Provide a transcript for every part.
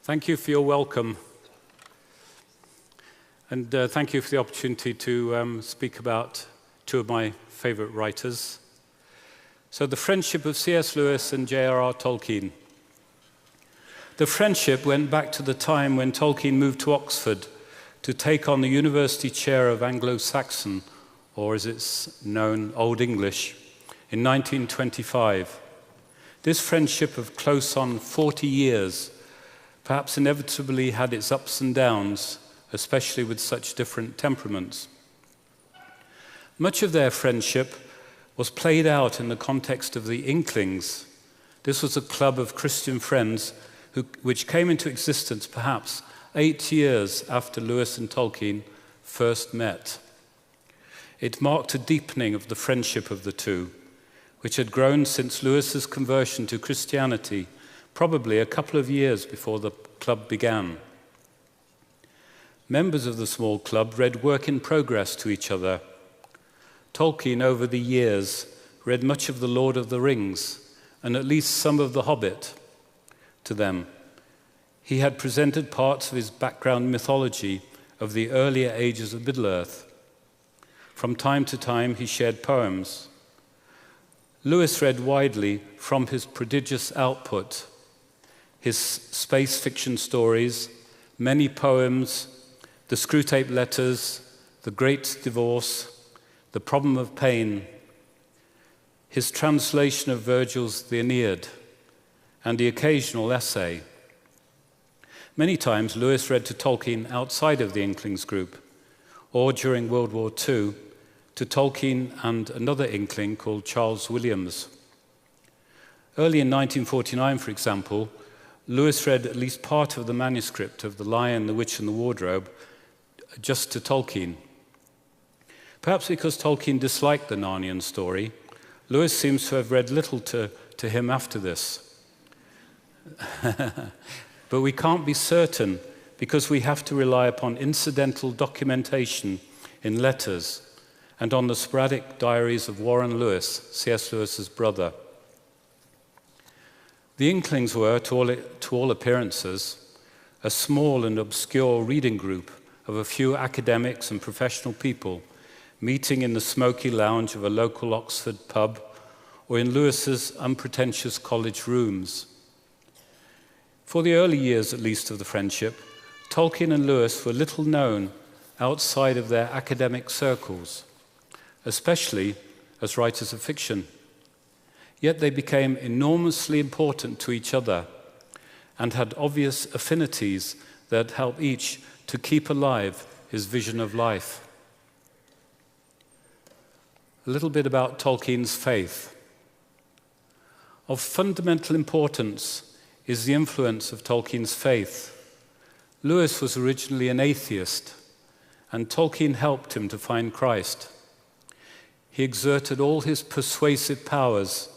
Thank you for your welcome. And thank you for the opportunity to speak about two of my favorite writers. So, the friendship of C.S. Lewis and J.R.R. Tolkien. The friendship went back to the time when Tolkien moved to Oxford to take on the university chair of Anglo-Saxon, or as it's known, Old English, in 1925. This friendship of close on 40 years perhaps inevitably had its ups and downs, especially with such different temperaments. Much of their friendship was played out in the context of the Inklings. This was a club of Christian friends which came into existence perhaps 8 years after Lewis and Tolkien first met. It marked a deepening of the friendship of the two, which had grown since Lewis's conversion to Christianity, probably a couple of years before the club began. Members of the small club read work in progress to each other. Tolkien, over the years, read much of The Lord of the Rings and at least some of The Hobbit to them. He had presented parts of his background mythology of the earlier ages of Middle-earth. From time to time, he shared poems. Lewis read widely from his prodigious output, his space fiction stories, many poems, the Screwtape Letters, The Great Divorce, The Problem of Pain, his translation of Virgil's The Aeneid, and the occasional essay. Many times Lewis read to Tolkien outside of the Inklings group, or during World War II, to Tolkien and another Inkling called Charles Williams. Early in 1949, for example, Lewis read at least part of the manuscript of The Lion, the Witch, and the Wardrobe just to Tolkien. Perhaps because Tolkien disliked the Narnian story, Lewis seems to have read little to him after this. But we can't be certain because we have to rely upon incidental documentation in letters and on the sporadic diaries of Warren Lewis, C.S. Lewis's brother. The Inklings were, to all appearances, a small and obscure reading group of a few academics and professional people meeting in the smoky lounge of a local Oxford pub or in Lewis's unpretentious college rooms. For the early years, at least, of the friendship, Tolkien and Lewis were little known outside of their academic circles, especially as writers of fiction. Yet they became enormously important to each other and had obvious affinities that helped each to keep alive his vision of life. A little bit about Tolkien's faith. Of fundamental importance is the influence of Tolkien's faith. Lewis was originally an atheist, and Tolkien helped him to find Christ. He exerted all his persuasive powers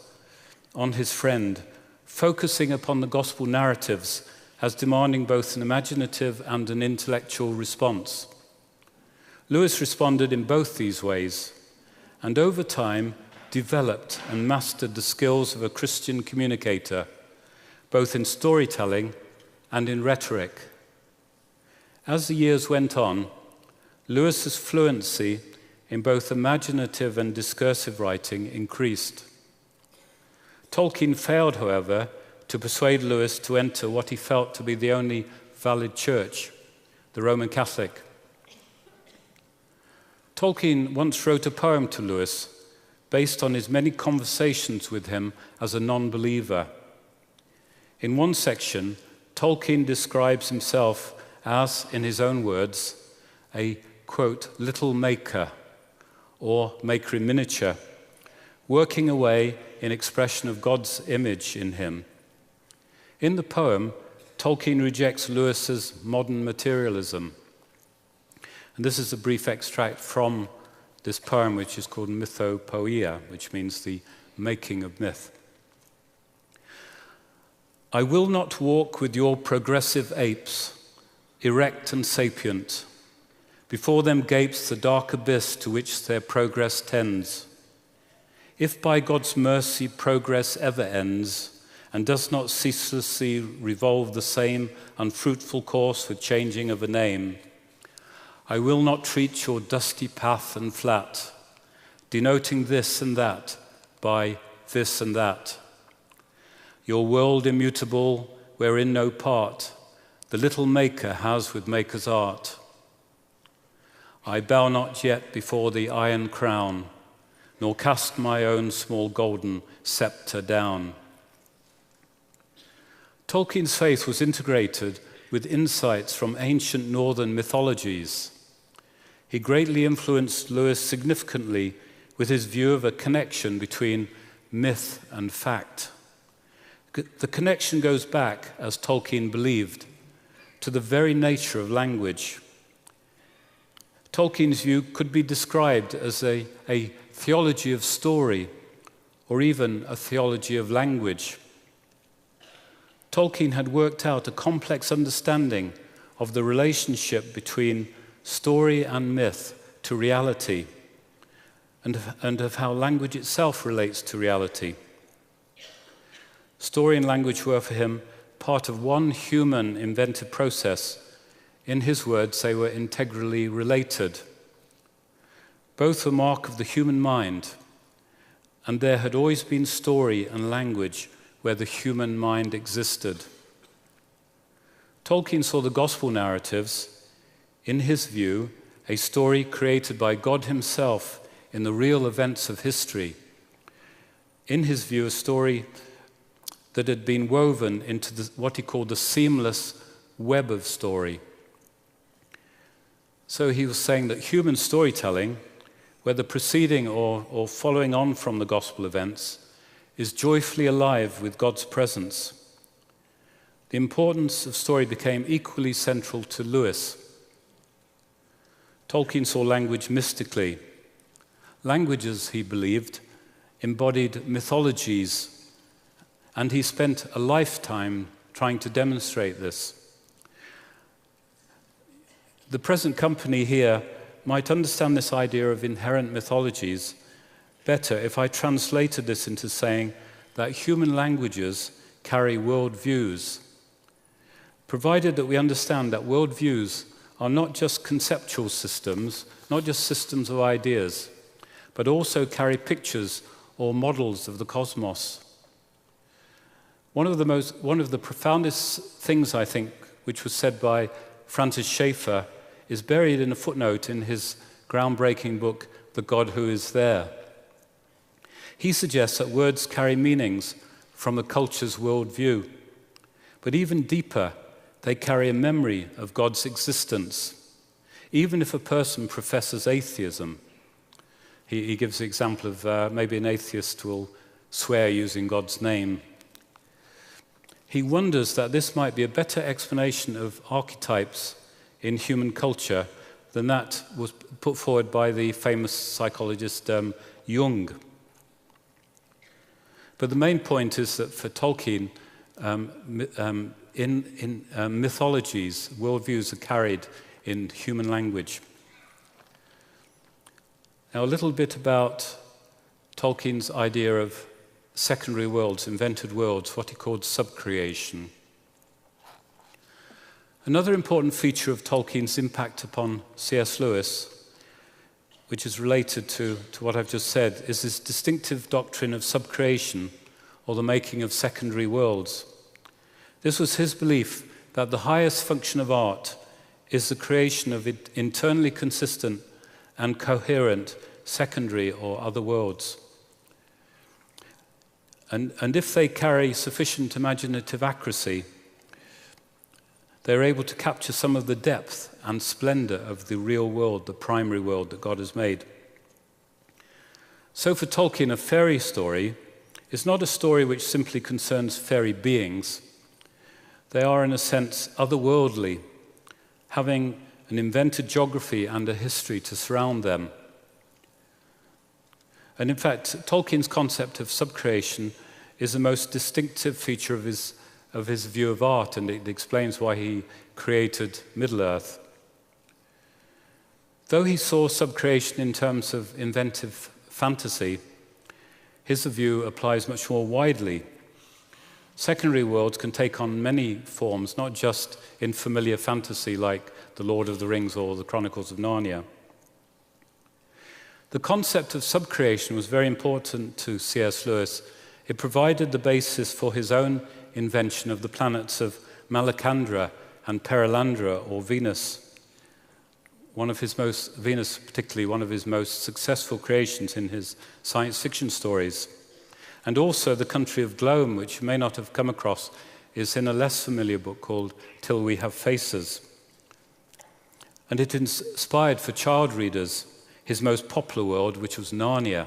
on his friend, focusing upon the gospel narratives as demanding both an imaginative and an intellectual response. Lewis responded in both these ways, and over time developed and mastered the skills of a Christian communicator, both in storytelling and in rhetoric. As the years went on, Lewis's fluency in both imaginative and discursive writing increased. Tolkien failed, however, to persuade Lewis to enter what he felt to be the only valid church, the Roman Catholic. Tolkien once wrote a poem to Lewis based on his many conversations with him as a non-believer. In one section, Tolkien describes himself as, in his own words, a, quote, little maker, or maker in miniature, working away in expression of God's image in him. In the poem, Tolkien rejects Lewis's modern materialism. And this is a brief extract from this poem, which is called Mythopoeia, which means the making of myth. I will not walk with your progressive apes, erect and sapient. Before them gapes the dark abyss to which their progress tends. If by God's mercy progress ever ends, and does not ceaselessly revolve the same unfruitful course with changing of a name. I will not treat your dusty path and flat, denoting this and that by this and that. Your world immutable, wherein no part the little maker has with maker's art. I bow not yet before the iron crown, nor cast my own small golden scepter down. Tolkien's faith was integrated with insights from ancient northern mythologies. He greatly influenced Lewis significantly with his view of a connection between myth and fact. The connection goes back, as Tolkien believed, to the very nature of language. Tolkien's view could be described as a theology of story, or even a theology of language. Tolkien had worked out a complex understanding of the relationship between story and myth to reality, and of how language itself relates to reality. Story and language were for him part of one human inventive process. In his words, they were integrally related. Both were a mark of the human mind, and there had always been story and language where the human mind existed. Tolkien saw the gospel narratives, in his view, a story created by God himself in the real events of history. In his view, a story that had been woven into what he called the seamless web of story. So he was saying that human storytelling, whether preceding or following on from the gospel events, is joyfully alive with God's presence. The importance of story became equally central to Lewis. Tolkien saw language mystically. Languages, he believed, embodied mythologies, and he spent a lifetime trying to demonstrate this. The present company here might understand this idea of inherent mythologies better if I translated this into saying that human languages carry worldviews, provided that we understand that worldviews are not just conceptual systems, not just systems of ideas, but also carry pictures or models of the cosmos. One of the profoundest things, I think, which was said by Francis Schaeffer, is buried in a footnote in his groundbreaking book, The God Who Is There. He suggests that words carry meanings from a culture's worldview, but even deeper, they carry a memory of God's existence, even if a person professes atheism. He gives the example of maybe an atheist will swear using God's name. He wonders that this might be a better explanation of archetypes in human culture than that was put forward by the famous psychologist Jung. But the main point is that for Tolkien, in mythologies, worldviews are carried in human language. Now, a little bit about Tolkien's idea of secondary worlds, invented worlds, what he called subcreation. Another important feature of Tolkien's impact upon C.S. Lewis, which is related to what I've just said, is his distinctive doctrine of subcreation, or the making of secondary worlds. This was his belief that the highest function of art is the creation of internally consistent and coherent secondary or other worlds. And if they carry sufficient imaginative accuracy, they're able to capture some of the depth and splendor of the real world, the primary world that God has made. So for Tolkien, a fairy story is not a story which simply concerns fairy beings. They are, in a sense, otherworldly, having an invented geography and a history to surround them. And in fact, Tolkien's concept of subcreation is the most distinctive feature of his view of art, and it explains why he created Middle-earth. Though he saw subcreation in terms of inventive fantasy, his view applies much more widely. Secondary worlds can take on many forms, not just in familiar fantasy like The Lord of the Rings or The Chronicles of Narnia. The concept of subcreation was very important to C.S. Lewis. It provided the basis for his own invention of the planets of Malacandra and Perelandra, or Venus. Venus particularly, one of his most successful creations in his science fiction stories. And also the country of Glome, which you may not have come across, is in a less familiar book called Till We Have Faces. And it inspired for child readers his most popular world, which was Narnia.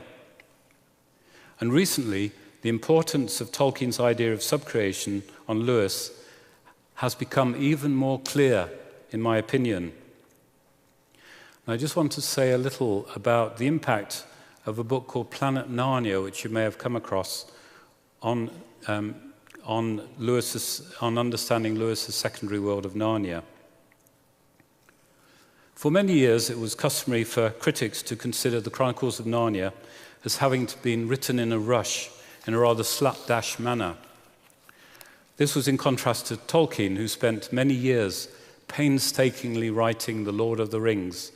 And recently, the importance of Tolkien's idea of subcreation on Lewis has become even more clear, in my opinion. And I just want to say a little about the impact of a book called Planet Narnia, which you may have come across, on understanding Lewis's secondary world of Narnia. For many years, it was customary for critics to consider the Chronicles of Narnia as having been written in a rush, in a rather slapdash manner. This was in contrast to Tolkien, who spent many years painstakingly writing The Lord of the Rings,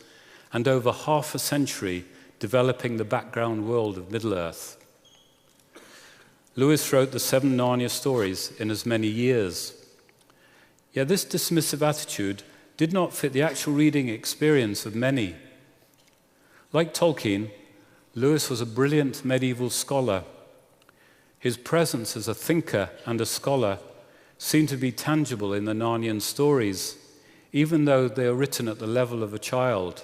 and over half a century developing the background world of Middle-earth. Lewis wrote the 7 Narnia stories in as many years. Yet this dismissive attitude did not fit the actual reading experience of many. Like Tolkien, Lewis was a brilliant medieval scholar. His presence as a thinker and a scholar seemed to be tangible in the Narnian stories, even though they are written at the level of a child.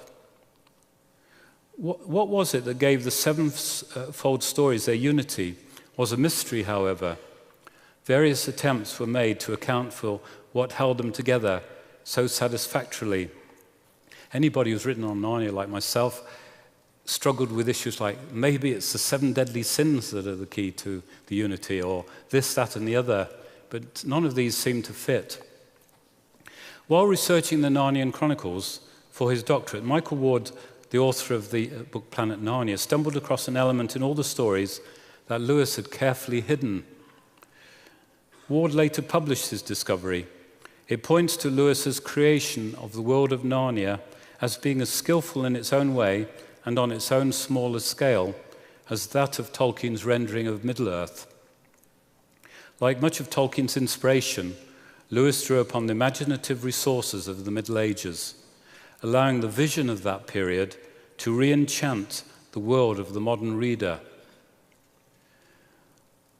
What was it that gave the sevenfold stories their unity was a mystery, however. Various attempts were made to account for what held them together so satisfactorily. Anybody who's written on Narnia, like myself, struggled with issues like maybe it's the 7 deadly sins that are the key to the unity, or this, that, and the other, but none of these seemed to fit. While researching the Narnian Chronicles for his doctorate, Michael Ward, the author of the book Planet Narnia, stumbled across an element in all the stories that Lewis had carefully hidden. Ward later published his discovery. It points to Lewis's creation of the world of Narnia as being as skillful in its own way and on its own smaller scale as that of Tolkien's rendering of Middle-earth. Like much of Tolkien's inspiration, Lewis drew upon the imaginative resources of the Middle Ages, allowing the vision of that period to re-enchant the world of the modern reader.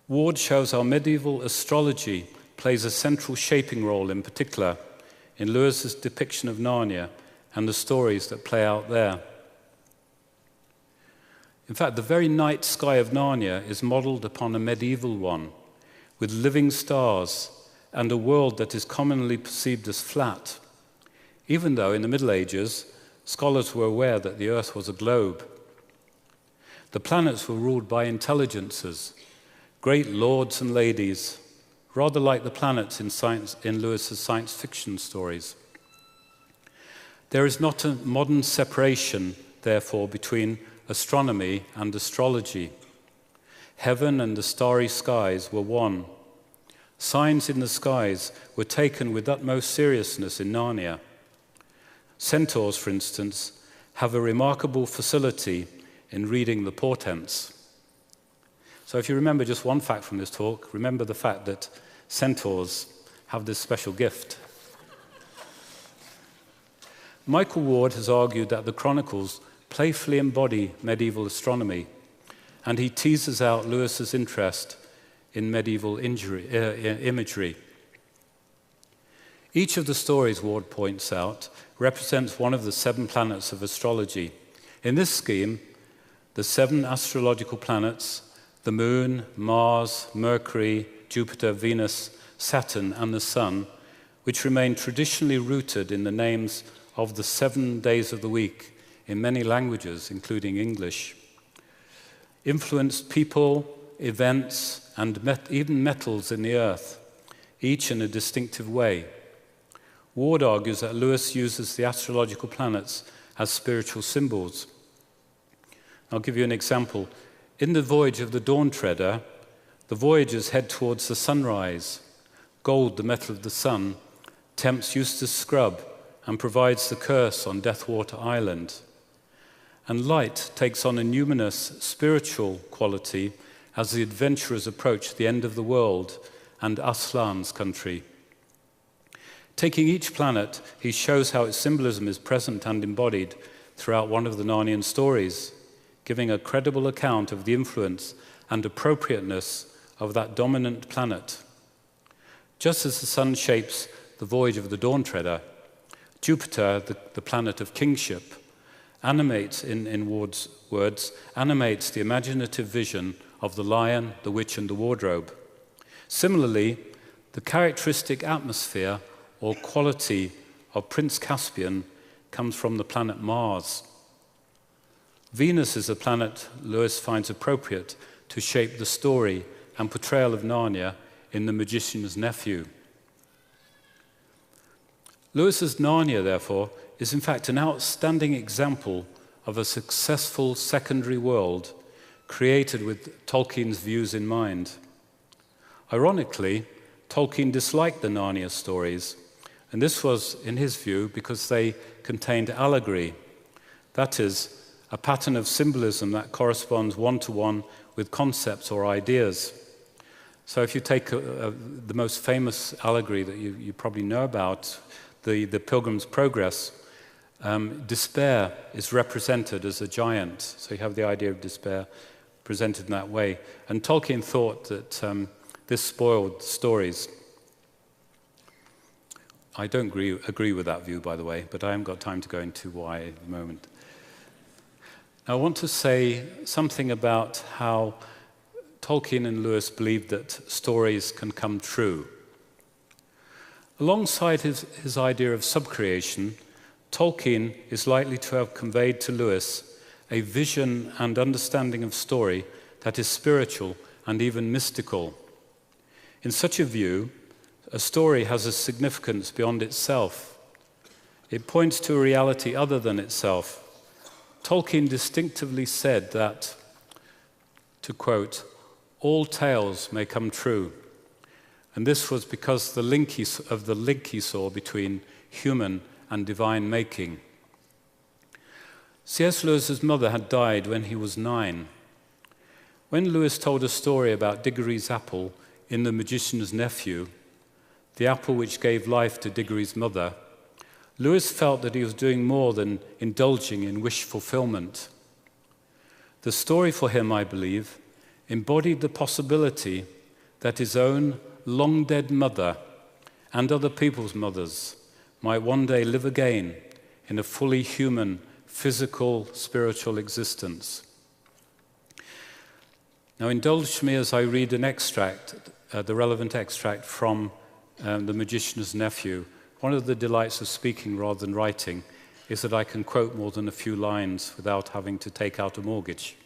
Ward shows how medieval astrology plays a central shaping role, in particular, in Lewis's depiction of Narnia and the stories that play out there. In fact, the very night sky of Narnia is modeled upon a medieval one, with living stars and a world that is commonly perceived as flat, even though in the Middle Ages, scholars were aware that the Earth was a globe. The planets were ruled by intelligences, great lords and ladies, rather like the planets in Lewis's science fiction stories. There is not a modern separation, therefore, between astronomy and astrology. Heaven and the starry skies were one. Signs in the skies were taken with utmost seriousness in Narnia. Centaurs, for instance, have a remarkable facility in reading the portents. So if you remember just one fact from this talk, remember the fact that centaurs have this special gift. Michael Ward has argued that the Chronicles playfully embody medieval astronomy, and he teases out Lewis's interest in medieval imagery. Each of the stories, Ward points out, represents one of the 7 planets of astrology. In this scheme, the 7 astrological planets, the Moon, Mars, Mercury, Jupiter, Venus, Saturn, and the Sun, which remain traditionally rooted in the names of the 7 days of the week in many languages, including English, influenced people, events, and even metals in the earth, each in a distinctive way. Ward argues that Lewis uses the astrological planets as spiritual symbols. I'll give you an example. In the Voyage of the Dawn Treader, The voyagers head towards the sunrise. Gold, the metal of the sun, tempts Eustace Scrubb and provides the curse on Deathwater Island. And light takes on a numinous spiritual quality as the adventurers approach the end of the world and Aslan's country. Taking each planet, he shows how its symbolism is present and embodied throughout one of the Narnian stories, giving a credible account of the influence and appropriateness of that dominant planet. Just as the sun shapes the voyage of the Dawn Treader, Jupiter, the planet of kingship, animates, in Ward's words, animates the imaginative vision of the lion, the witch, and the wardrobe. Similarly, the characteristic atmosphere or quality of Prince Caspian comes from the planet Mars. Venus is a planet Lewis finds appropriate to shape the story and portrayal of Narnia in The Magician's Nephew. Lewis's Narnia, therefore, is in fact an outstanding example of a successful secondary world created with Tolkien's views in mind. Ironically, Tolkien disliked the Narnia stories, and this was, in his view, because they contained allegory, that is, a pattern of symbolism that corresponds one-to-one with concepts or ideas. So if you take the most famous allegory that you probably know about, the Pilgrim's Progress, despair is represented as a giant. So you have the idea of despair presented in that way. And Tolkien thought that this spoiled stories. I don't agree with that view, by the way, but I haven't got time to go into why at the moment. Now, I want to say something about how Tolkien and Lewis believed that stories can come true. Alongside his idea of subcreation, Tolkien is likely to have conveyed to Lewis a vision and understanding of story that is spiritual and even mystical. In such a view, a story has a significance beyond itself. It points to a reality other than itself. Tolkien distinctively said that, to quote, "All tales may come true." And this was because of the link he saw between human and divine making. C.S. Lewis's mother had died when he was 9. When Lewis told a story about Diggory's apple in The Magician's Nephew, the apple which gave life to Diggory's mother, Lewis felt that he was doing more than indulging in wish fulfillment. The story for him, I believe, embodied the possibility that his own long-dead mother and other people's mothers might one day live again in a fully human, physical, spiritual existence. Now, indulge me as I read an extract, the relevant extract from The Magician's Nephew. One of the delights of speaking rather than writing is that I can quote more than a few lines without having to take out a mortgage.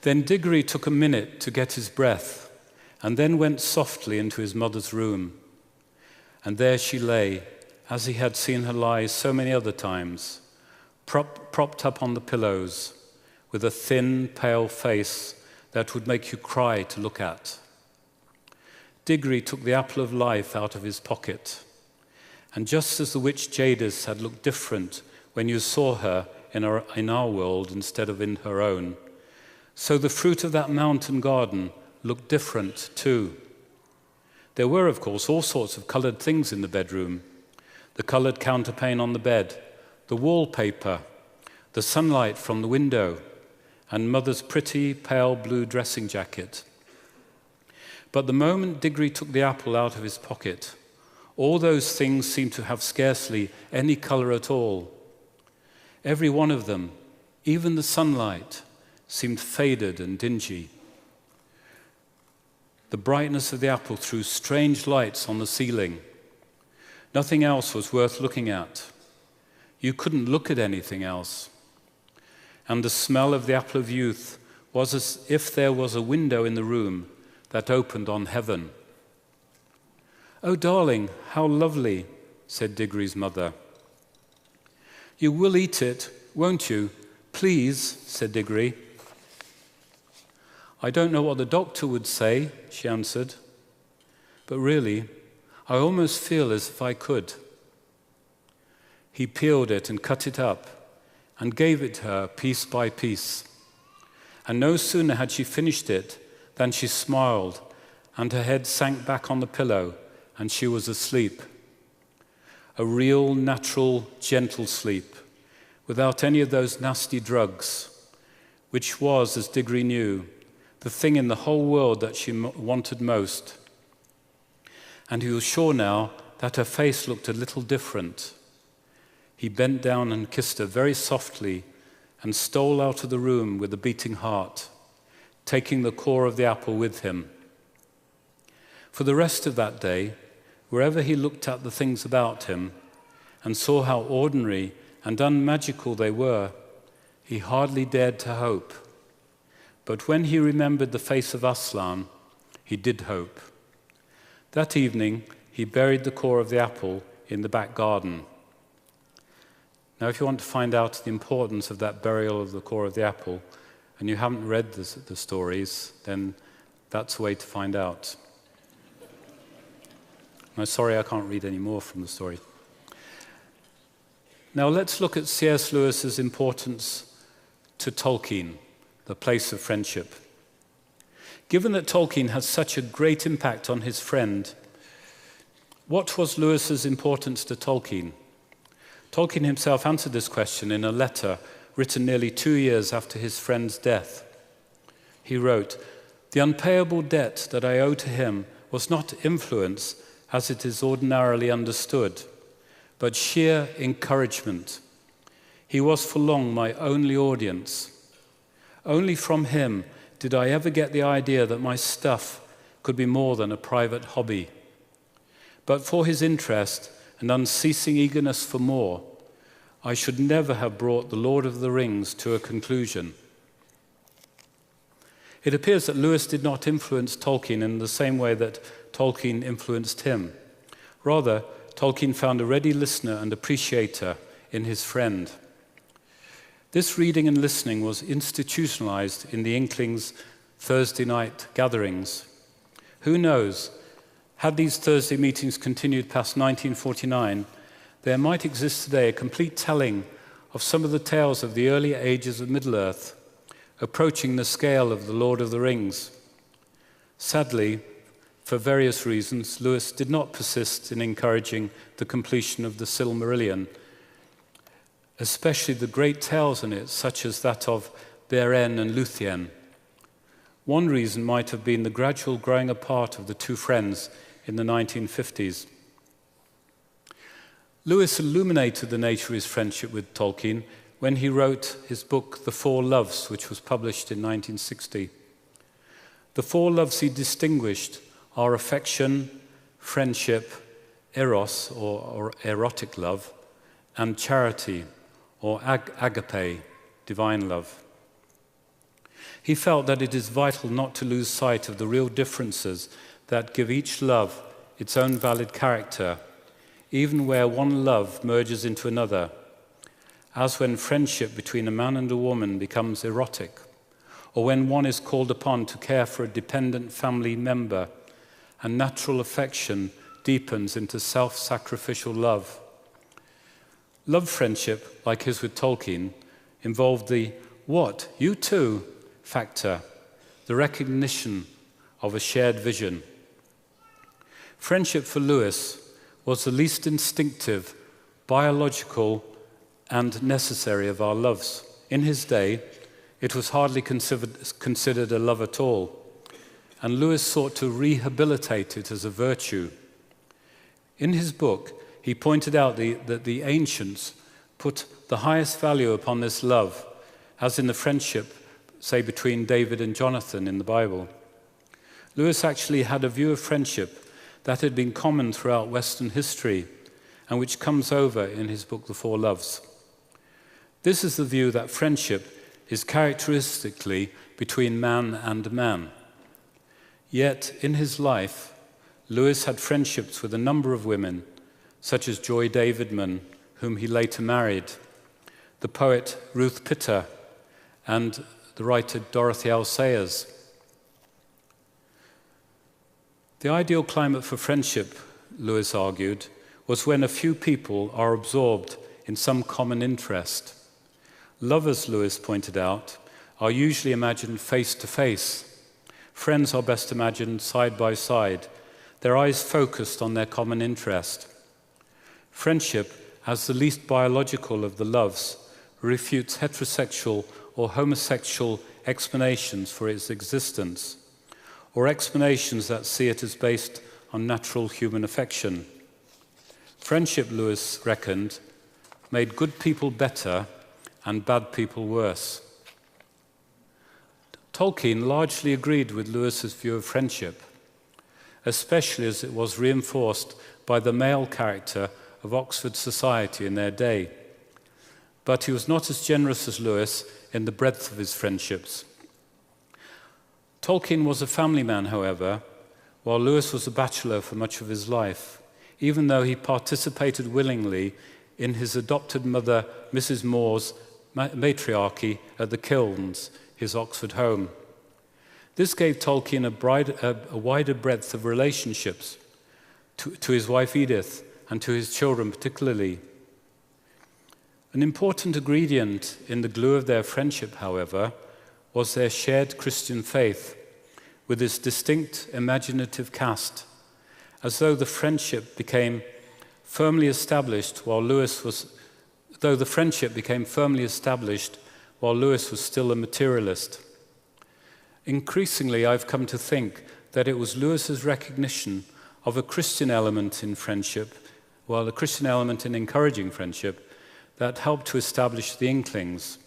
Then Diggory took a minute to get his breath, and then went softly into his mother's room. And there she lay, as he had seen her lie so many other times, propped up on the pillows, with a thin, pale face that would make you cry to look at. Diggory took the apple of life out of his pocket, and just as the witch Jadis had looked different when you saw her in our world instead of in her own, so the fruit of that mountain garden looked different too. There were, of course, all sorts of colored things in the bedroom: the colored counterpane on the bed, the wallpaper, the sunlight from the window, and Mother's pretty pale blue dressing jacket. But the moment Diggory took the apple out of his pocket, all those things seemed to have scarcely any color at all. Every one of them, even the sunlight, seemed faded and dingy. The brightness of the apple threw strange lights on the ceiling. Nothing else was worth looking at. You couldn't look at anything else. And the smell of the apple of youth was as if there was a window in the room that opened on heaven. "Oh, darling, how lovely," said Diggory's mother. "You will eat it, won't you? Please," said Diggory. "I don't know what the doctor would say," she answered, "but really, I almost feel as if I could." He peeled it and cut it up and gave it to her piece by piece. And no sooner had she finished it than she smiled, and her head sank back on the pillow, and she was asleep. A real, natural, gentle sleep, without any of those nasty drugs, which was, as Diggory knew, the thing in the whole world that she wanted most. And he was sure now that her face looked a little different. He bent down and kissed her very softly and stole out of the room with a beating heart, taking the core of the apple with him. For the rest of that day, wherever he looked at the things about him and saw how ordinary and unmagical they were, he hardly dared to hope. But when he remembered the face of Aslan, he did hope. That evening, he buried the core of the apple in the back garden. Now, if you want to find out the importance of that burial of the core of the apple, and you haven't read the stories, then that's the way to find out. I'm sorry I can't read any more from the story. Now let's look at C.S. Lewis's importance to Tolkien, the place of friendship. Given that Tolkien has such a great impact on his friend, what was Lewis's importance to Tolkien? Tolkien himself answered this question in a letter written nearly 2 years after his friend's death. He wrote, "The unpayable debt that I owe to him was not influence as it is ordinarily understood, but sheer encouragement. He was for long my only audience. Only from him did I ever get the idea that my stuff could be more than a private hobby. But for his interest and unceasing eagerness for more, I should never have brought The Lord of the Rings to a conclusion." It appears that Lewis did not influence Tolkien in the same way that Tolkien influenced him. Rather, Tolkien found a ready listener and appreciator in his friend. This reading and listening was institutionalized in the Inklings' Thursday night gatherings. Who knows, had these Thursday meetings continued past 1949, there might exist today a complete telling of some of the tales of the early ages of Middle-earth, approaching the scale of The Lord of the Rings. Sadly, for various reasons, Lewis did not persist in encouraging the completion of the Silmarillion, especially the great tales in it, such as that of Beren and Luthien. One reason might have been the gradual growing apart of the two friends in the 1950s. Lewis illuminated the nature of his friendship with Tolkien when he wrote his book, The Four Loves, which was published in 1960. The four loves he distinguished are affection, friendship, eros, or erotic love, and charity, or agape, divine love. He felt that it is vital not to lose sight of the real differences that give each love its own valid character, even where one love merges into another, as when friendship between a man and a woman becomes erotic, or when one is called upon to care for a dependent family member, and natural affection deepens into self-sacrificial love. Love friendship, like his with Tolkien, involved the "what, you too" factor, the recognition of a shared vision. Friendship for Lewis was the least instinctive, biological, and necessary of our loves. In his day, it was hardly considered a love at all, and Lewis sought to rehabilitate it as a virtue. In his book, he pointed out that the ancients put the highest value upon this love, as in the friendship, say, between David and Jonathan in the Bible. Lewis actually had a view of friendship that had been common throughout Western history and which comes over in his book, The Four Loves. This is the view that friendship is characteristically between man and man. Yet, in his life, Lewis had friendships with a number of women, such as Joy Davidman, whom he later married, the poet Ruth Pitter, and the writer Dorothy L. Sayers. The ideal climate for friendship, Lewis argued, was when a few people are absorbed in some common interest. Lovers, Lewis pointed out, are usually imagined face to face. Friends are best imagined side by side, their eyes focused on their common interest. Friendship, as the least biological of the loves, refutes heterosexual or homosexual explanations for its existence, or explanations that see it as based on natural human affection. Friendship, Lewis reckoned, made good people better and bad people worse. Tolkien largely agreed with Lewis's view of friendship, especially as it was reinforced by the male character of Oxford society in their day. But he was not as generous as Lewis in the breadth of his friendships. Tolkien was a family man, however, while Lewis was a bachelor for much of his life, even though he participated willingly in his adopted mother, Mrs. Moore's matriarchy at the Kilns, his Oxford home. This gave Tolkien a wider breadth of relationships to his wife Edith and to his children particularly. An important ingredient in the glue of their friendship, however, was their shared Christian faith, with its distinct imaginative cast, as though the friendship became firmly established while Lewis was still a materialist. Increasingly, I've come to think that it was Lewis's recognition of a Christian element in friendship, a Christian element in encouraging friendship, that helped to establish the Inklings.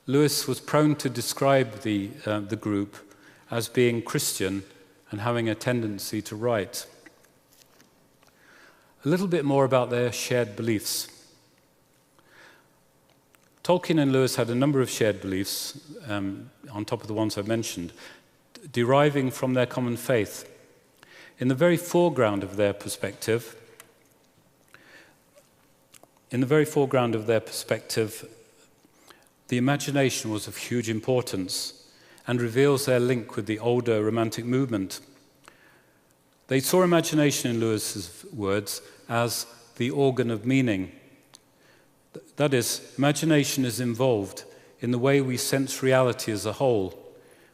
Lewis was prone to describe the group as being Christian and having a tendency to write. A little bit more about their shared beliefs. Tolkien and Lewis had a number of shared beliefs, on top of the ones I've mentioned, deriving from their common faith. In the very foreground of their perspective, the imagination was of huge importance and reveals their link with the older Romantic movement. They saw imagination, in Lewis's words, as the organ of meaning. That is, imagination is involved in the way we sense reality as a whole,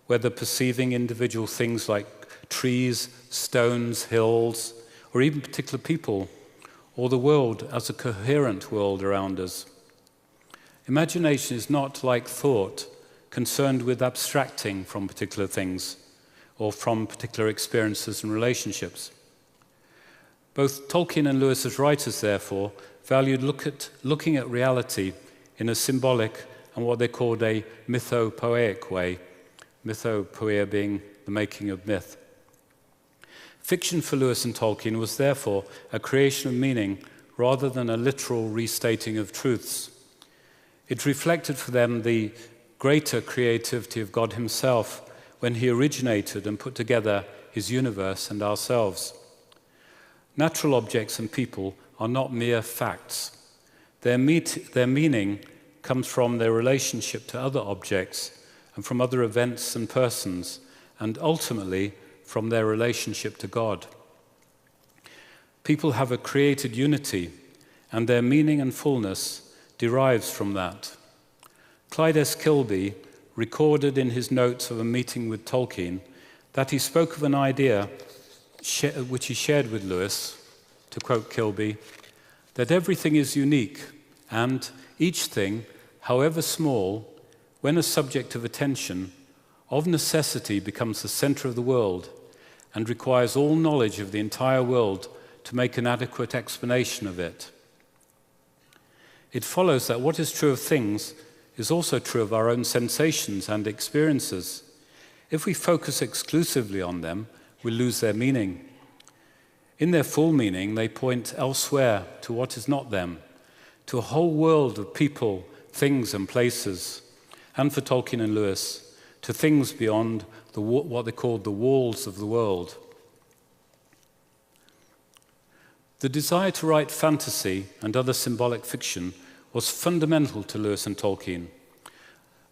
whether perceiving individual things like trees, stones, hills, or even particular people, or the world as a coherent world around us. Imagination is not like thought, concerned with abstracting from particular things or from particular experiences and relationships. Both Tolkien and Lewis as writers, therefore, valued looking at reality in a symbolic and what they called a mythopoeic way, mythopoeia being the making of myth. Fiction for Lewis and Tolkien was therefore a creation of meaning rather than a literal restating of truths. It reflected for them the greater creativity of God himself when he originated and put together his universe and ourselves. Natural objects and people are not mere facts. Their meaning comes from their relationship to other objects and from other events and persons, and ultimately from their relationship to God. People have a created unity, and their meaning and fullness derives from that. Clyde S. Kilby recorded in his notes of a meeting with Tolkien that he spoke of an idea which he shared with Lewis, to quote Kilby, that everything is unique and each thing, however small, when a subject of attention, of necessity becomes the center of the world and requires all knowledge of the entire world to make an adequate explanation of it. It follows that what is true of things is also true of our own sensations and experiences. If we focus exclusively on them, we lose their meaning. In their full meaning, they point elsewhere to what is not them, to a whole world of people, things, and places, and for Tolkien and Lewis, to things beyond what they called the walls of the world. The desire to write fantasy and other symbolic fiction was fundamental to Lewis and Tolkien.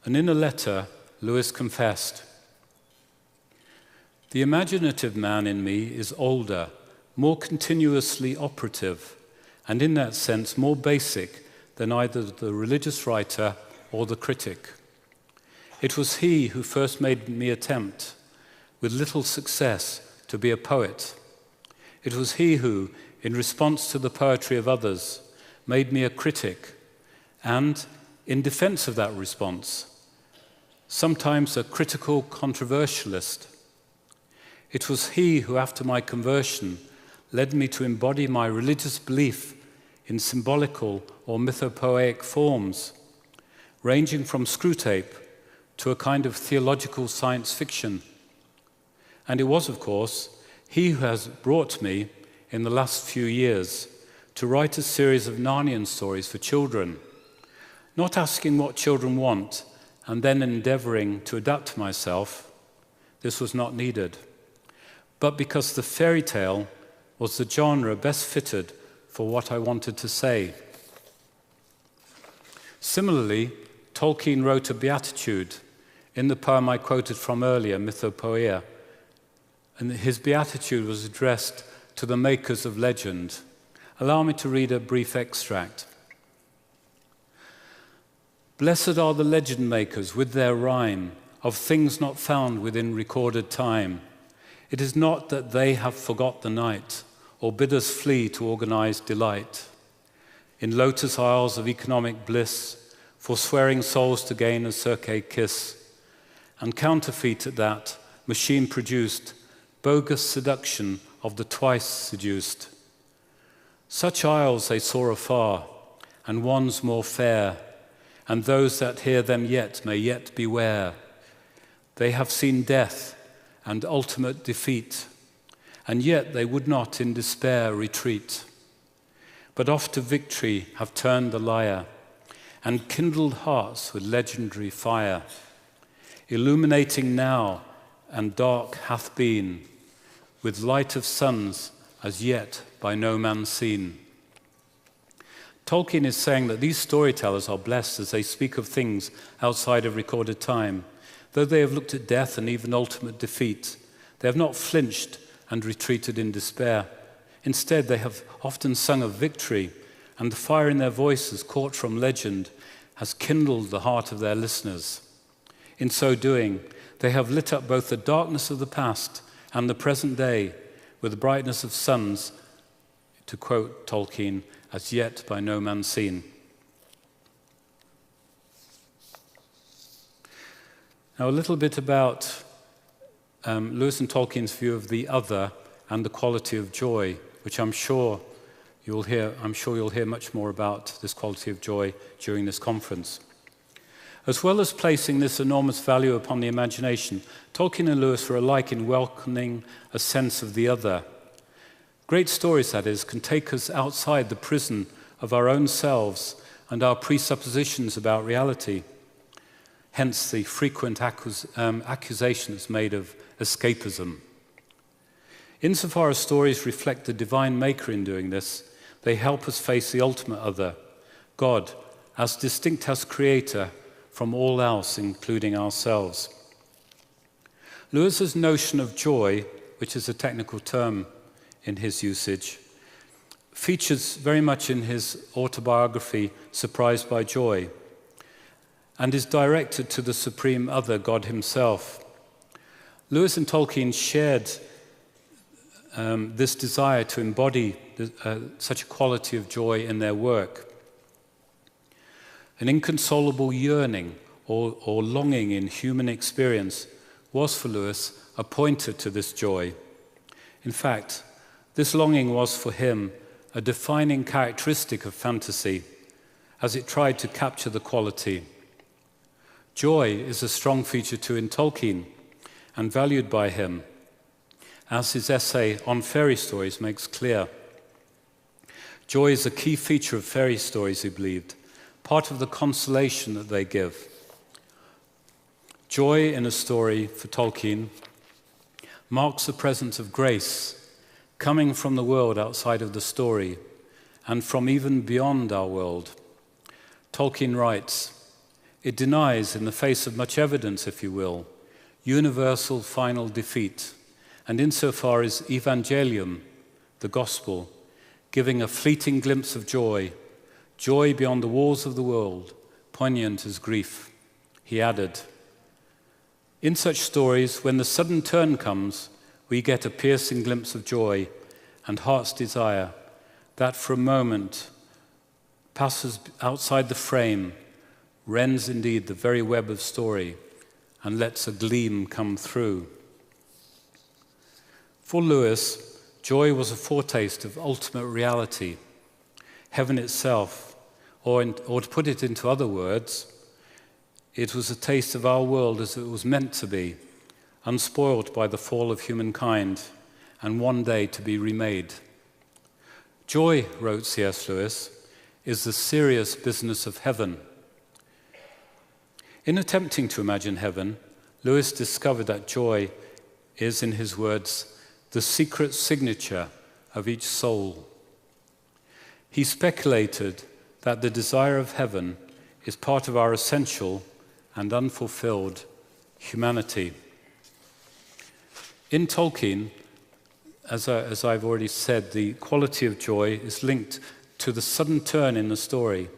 And in a letter, Lewis confessed, The imaginative man in me is older, more continuously operative, and in that sense more basic than either the religious writer or the critic. It was he who first made me attempt, with little success, to be a poet. It was he who, in response to the poetry of others, made me a critic, and, in defense of that response, sometimes a critical controversialist. It was he who, after my conversion, led me to embody my religious belief in symbolical or mythopoeic forms, ranging from Screwtape to a kind of theological science fiction. And it was, of course, he who has brought me, in the last few years, to write a series of Narnian stories for children, not asking what children want and then endeavoring to adapt myself. This was not needed, but because the fairy tale was the genre best fitted for what I wanted to say. Similarly, Tolkien wrote a beatitude in the poem I quoted from earlier, Mythopoeia, and his beatitude was addressed to the makers of legend. Allow me to read a brief extract. Blessed are the legend makers with their rhyme of things not found within recorded time. It is not that they have forgot the night or bid us flee to organized delight. In lotus isles of economic bliss, forswearing souls to gain a circe kiss, and counterfeit at that, machine-produced, bogus seduction of the twice seduced. Such isles they saw afar, and ones more fair, and those that hear them yet may yet beware. They have seen death and ultimate defeat, and yet they would not in despair retreat, but off to victory have turned the lyre, and kindled hearts with legendary fire, illuminating now and dark hath been, with light of suns as yet by no man seen. Tolkien is saying that these storytellers are blessed as they speak of things outside of recorded time. Though they have looked at death and even ultimate defeat, they have not flinched and retreated in despair. Instead, they have often sung of victory, and the fire in their voices, caught from legend, has kindled the heart of their listeners. In so doing, they have lit up both the darkness of the past and the present day with the brightness of suns, to quote Tolkien, as yet by no man seen. Now, a little bit about Lewis and Tolkien's view of the other and the quality of joy, which I'm sure you'll hear much more about this quality of joy during this conference. As well as placing this enormous value upon the imagination, Tolkien and Lewis were alike in welcoming a sense of the other. Great stories, that is, can take us outside the prison of our own selves and our presuppositions about reality. Hence the frequent accusations made of escapism. Insofar as stories reflect the divine maker in doing this, they help us face the ultimate other, God, as distinct as creator from all else, including ourselves. Lewis's notion of joy, which is a technical term in his usage, features very much in his autobiography, Surprised by Joy, and is directed to the supreme other, God himself. Lewis and Tolkien shared this desire to embody such a quality of joy in their work. An inconsolable yearning or longing in human experience was for Lewis a pointer to this joy. In fact, this longing was for him a defining characteristic of fantasy, as it tried to capture the quality. Joy is a strong feature too in Tolkien, and valued by him, as his essay on fairy stories makes clear. Joy is a key feature of fairy stories, he believed, part of the consolation that they give. Joy in a story, for Tolkien, marks the presence of grace coming from the world outside of the story and from even beyond our world. Tolkien writes, "It denies, in the face of much evidence, if you will, universal final defeat, and insofar is evangelium, the gospel, giving a fleeting glimpse of joy, joy beyond the walls of the world, poignant as grief. He added, in such stories, when the sudden turn comes, we get a piercing glimpse of joy and heart's desire that for a moment passes outside the frame, rends indeed the very web of story, and lets a gleam come through. For Lewis, joy was a foretaste of ultimate reality, heaven itself, or to put it into other words, it was a taste of our world as it was meant to be, unspoiled by the fall of humankind, and one day to be remade. Joy, wrote C.S. Lewis, is the serious business of heaven. In attempting to imagine heaven, Lewis discovered that joy is, in his words, the secret signature of each soul. He speculated that the desire of heaven is part of our essential and unfulfilled humanity. In Tolkien, as I've already said, the quality of joy is linked to the sudden turn in the story,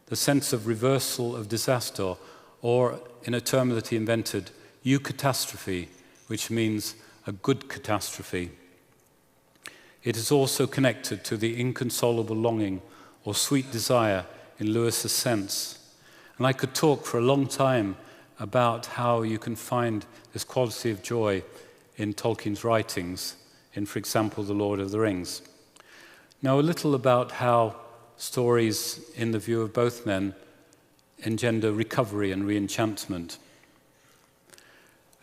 the sense of reversal of disaster, or, in a term that he invented, eucatastrophe, which means a good catastrophe. It is also connected to the inconsolable longing or sweet desire in Lewis's sense. And I could talk for a long time about how you can find this quality of joy in Tolkien's writings, in, for example, The Lord of the Rings. Now, a little about how stories, in the view of both men, engender recovery and re-enchantment.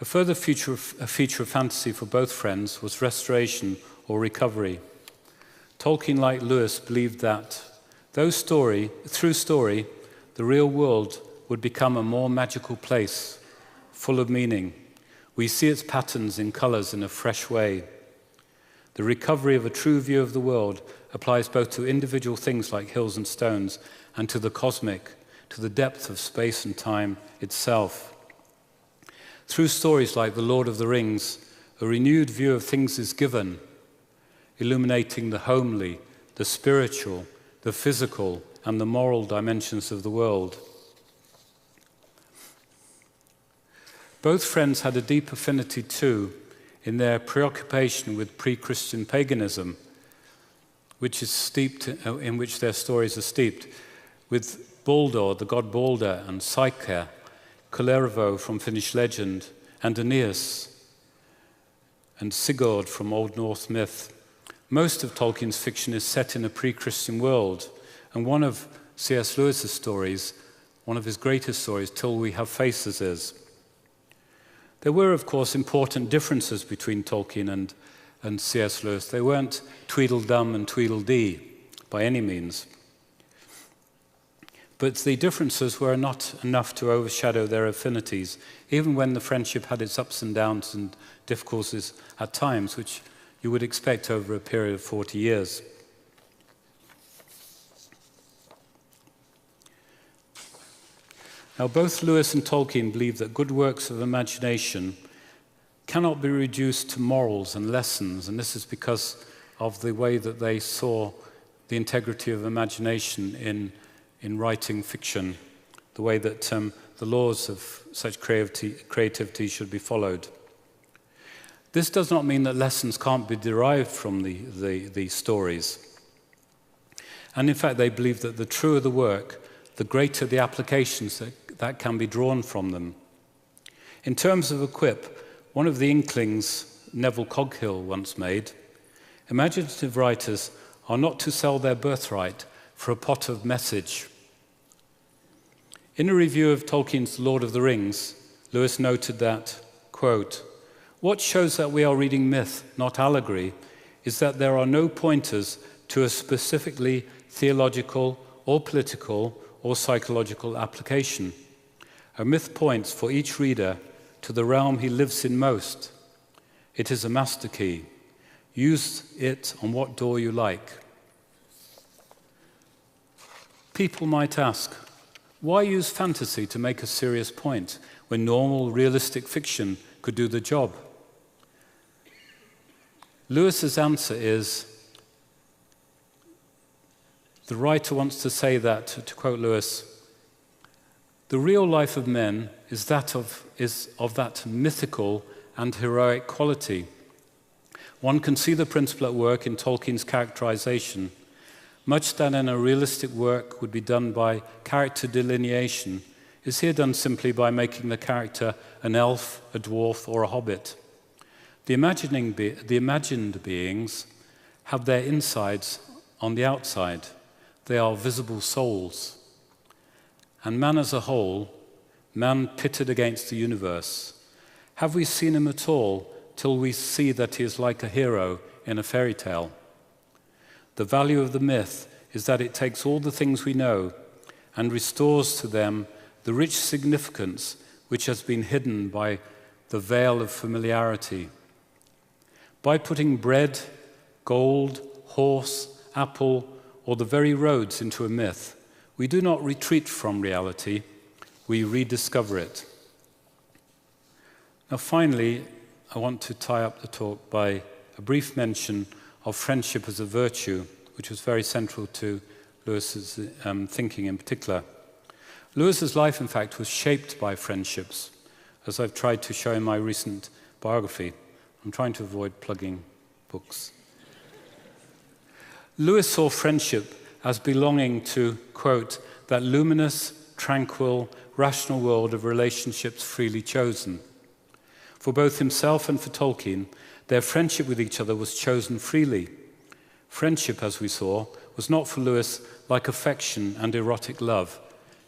A further feature of fantasy for both friends was restoration or recovery. Tolkien, like Lewis, believed that through story, the real world would become a more magical place, full of meaning. We see its patterns in colors in a fresh way. The recovery of a true view of the world applies both to individual things like hills and stones and to the cosmic, to the depth of space and time itself. Through stories like The Lord of the Rings, a renewed view of things is given, illuminating the homely, the spiritual, the physical, and the moral dimensions of the world. Both friends had a deep affinity too in their preoccupation with pre-Christian paganism, in which their stories are steeped, with Baldur, the god Balder, and Psyche, Kullervo from Finnish legend, and Aeneas, and Sigurd from Old Norse myth. Most of Tolkien's fiction is set in a pre-Christian world, and one of C.S. Lewis's stories, one of his greatest stories, Till We Have Faces, is. There were, of course, important differences between Tolkien and C.S. Lewis. They weren't Tweedledum and Tweedledee by any means. But the differences were not enough to overshadow their affinities, even when the friendship had its ups and downs and difficulties at times, which you would expect over a period of 40 years. Now, both Lewis and Tolkien believed that good works of imagination cannot be reduced to morals and lessons, and this is because of the way that they saw the integrity of imagination in writing fiction, the way that the laws of such creativity should be followed. This does not mean that lessons can't be derived from the stories. And in fact, they believe that the truer the work, the greater the applications that can be drawn from them. In terms of a quip, one of the inklings Neville Coghill once made, imaginative writers are not to sell their birthright for a pot of message. In a review of Tolkien's Lord of the Rings, Lewis noted that, quote, "What shows that we are reading myth, not allegory, is that there are no pointers to a specifically theological or political or psychological application. A myth points for each reader to the realm he lives in most. It is a master key. Use it on what door you like." People might ask, why use fantasy to make a serious point when normal, realistic fiction could do the job? Lewis's answer is, the writer wants to say that, to quote Lewis, the real life of men is of that mythical and heroic quality. One can see the principle at work in Tolkien's characterization. Much that in a realistic work would be done by character delineation is here done simply by making the character an elf, a dwarf, or a hobbit. The imagined beings have their insides on the outside. They are visible souls. And man as a whole, man pitted against the universe, have we seen him at all till we see that he is like a hero in a fairy tale? The value of the myth is that it takes all the things we know and restores to them the rich significance which has been hidden by the veil of familiarity. By putting bread, gold, horse, apple, or the very roads into a myth, we do not retreat from reality, we rediscover it. Now finally, I want to tie up the talk by a brief mention of friendship as a virtue, which was very central to Lewis's thinking in particular. Lewis's life, in fact, was shaped by friendships, as I've tried to show in my recent biography. I'm trying to avoid plugging books. Lewis saw friendship as belonging to, quote, that luminous, tranquil, rational world of relationships freely chosen. For both himself and for Tolkien, their friendship with each other was chosen freely. Friendship, as we saw, was not for Lewis like affection and erotic love,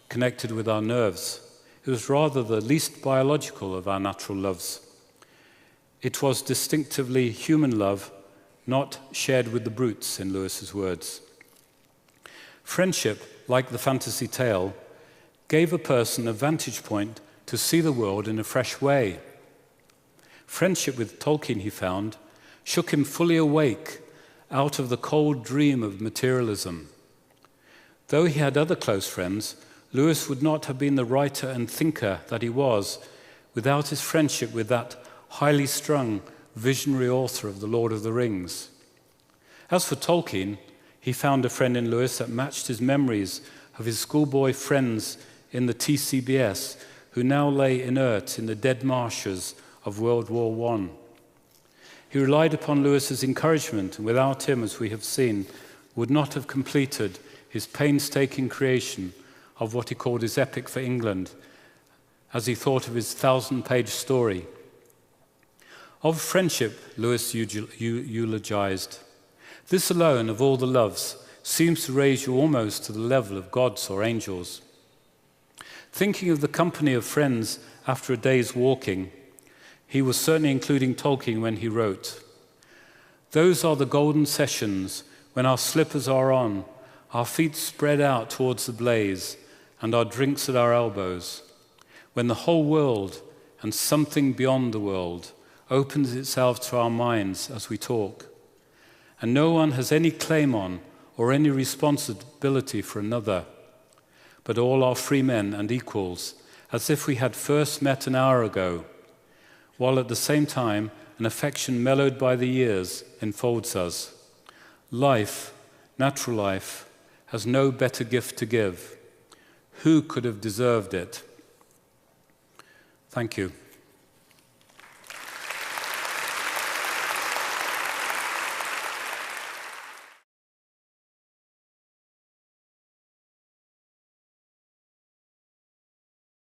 connected with our nerves. It was rather the least biological of our natural loves. It was distinctively human love, not shared with the brutes, in Lewis's words. Friendship, like the fantasy tale, gave a person a vantage point to see the world in a fresh way. Friendship with Tolkien, he found, shook him fully awake out of the cold dream of materialism. Though he had other close friends, Lewis would not have been the writer and thinker that he was without his friendship with that highly strung, visionary author of The Lord of the Rings. As for Tolkien, he found a friend in Lewis that matched his memories of his schoolboy friends in the TCBS who now lay inert in the dead marshes of World War I. He relied upon Lewis's encouragement, and without him, as we have seen, would not have completed his painstaking creation of what he called his epic for England, as he thought of his 1,000-page story. Of friendship, Lewis eulogized, "This alone of all the loves seems to raise you almost to the level of gods or angels." Thinking of the company of friends after a day's walking, he was certainly including Tolkien when he wrote, "Those are the golden sessions when our slippers are on, our feet spread out towards the blaze, and our drinks at our elbows, when the whole world and something beyond the world opens itself to our minds as we talk, and no one has any claim on or any responsibility for another, but all are free men and equals, as if we had first met an hour ago, while at the same time an affection mellowed by the years enfolds us. Life, natural life, has no better gift to give. Who could have deserved it?" Thank you.